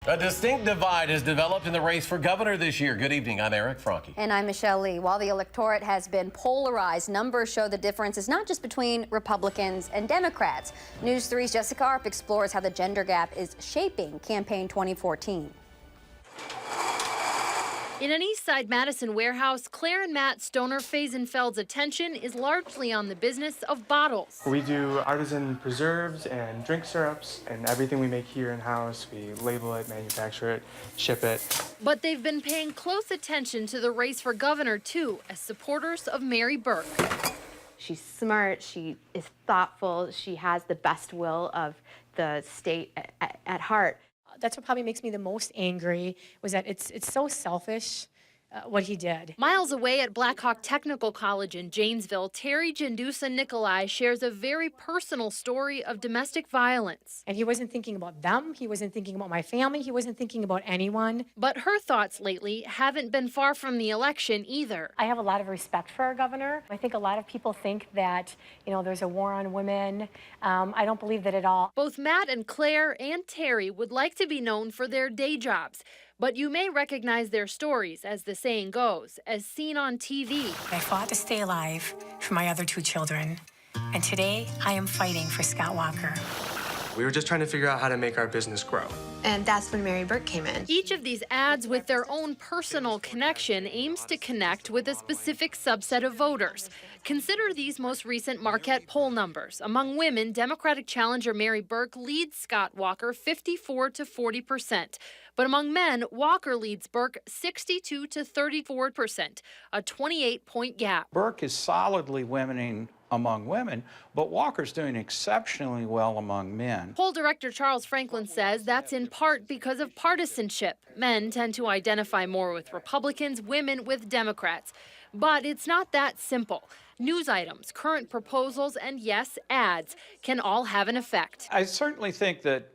A distinct divide has developed in the race for governor this year. Good evening. I'm Eric Franke. And I'm Michelle Lee. While the electorate has been polarized, numbers show the difference is not just between Republicans and Democrats. News 3's Jessica Arp explores how the gender gap is shaping campaign 2014. In an Eastside Madison warehouse, Claire and Matt Stoner-Fazenfeld's attention is largely on the business of bottles. We do artisan preserves and drink syrups, and everything we make here in-house, we label it, manufacture it, ship it. But they've been paying close attention to the race for governor, too, as supporters of Mary Burke. She's smart, she is thoughtful, she has the best will of the state at heart. That's what probably makes me the most angry, was that it's so selfish what he did. Miles away at Blackhawk Technical College in Janesville, Terry Jendusa-Nicolai shares a very personal story of domestic violence. And he wasn't thinking about them, he wasn't thinking about my family, he wasn't thinking about anyone. But her thoughts lately haven't been far from the election either. I have a lot of respect for our governor. I think a lot of people think that, there's a war on women. I don't believe that at all. Both Matt and Claire and Terry would like to be known for their day jobs. But you may recognize their stories, as the saying goes, as seen on TV. I fought to stay alive for my other two children, and today I am fighting for Scott Walker. We were just trying to figure out how to make our business grow. And that's when Mary Burke came in. Each of these ads, with their own personal connection, aims to connect with a specific subset of voters. Consider these most recent Marquette poll numbers. Among women, Democratic challenger Mary Burke leads Scott Walker 54 to 40%. But among men, Walker leads Burke 62 to 34%, a 28-point gap. Burke is solidly winning among women, but Walker's doing exceptionally well among men. Poll director Charles Franklin says that's in part because of partisanship. Men tend to identify more with Republicans, women with Democrats. But it's not that simple. News items, current proposals, and yes, ads can all have an effect. I certainly think that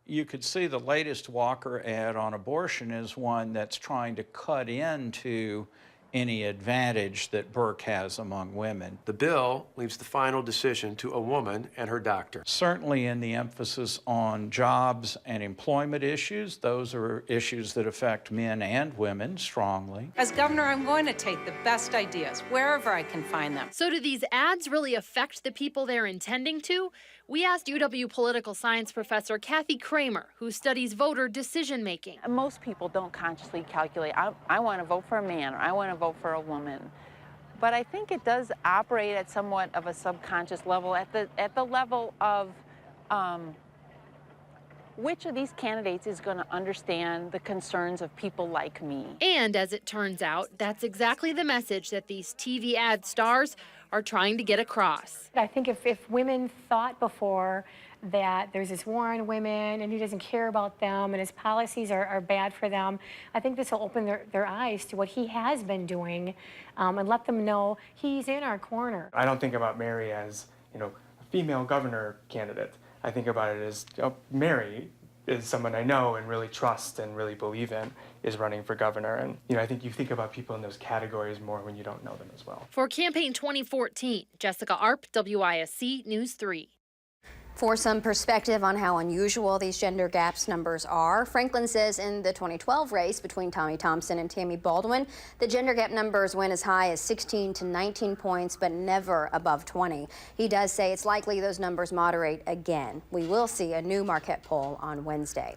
you could see the latest Walker ad on abortion is one that's trying to cut into any advantage that Burke has among women. The bill leaves the final decision to a woman and her doctor. Certainly in the emphasis on jobs and employment issues, those are issues that affect men and women strongly. As governor, I'm going to take the best ideas wherever I can find them. So do these ads really affect the people they're intending to? We asked UW political science professor Kathy Kramer, who studies voter decision-making. Most people don't consciously calculate, I want to vote for a man, or I want to vote for a woman. But I think it does operate at somewhat of a subconscious level, at the level of which of these candidates is going to understand the concerns of people like me. And as it turns out, that's exactly the message that these TV ad stars are trying to get across. I think if women thought before that there's this war on women and he doesn't care about them and his policies are bad for them, I think this will open their eyes to what he has been doing and let them know he's in our corner. I don't think about Mary as, a female governor candidate. I think about it as, Mary is someone I know and really trust and really believe in is running for governor. And, I think you think about people in those categories more when you don't know them as well. For campaign 2014, Jessica Arp, WISC News 3. For some perspective on how unusual these gender gaps numbers are, Franklin says in the 2012 race between Tommy Thompson and Tammy Baldwin, the gender gap numbers went as high as 16 to 19 points, but never above 20. He does say it's likely those numbers moderate again. We will see a new Marquette poll on Wednesday.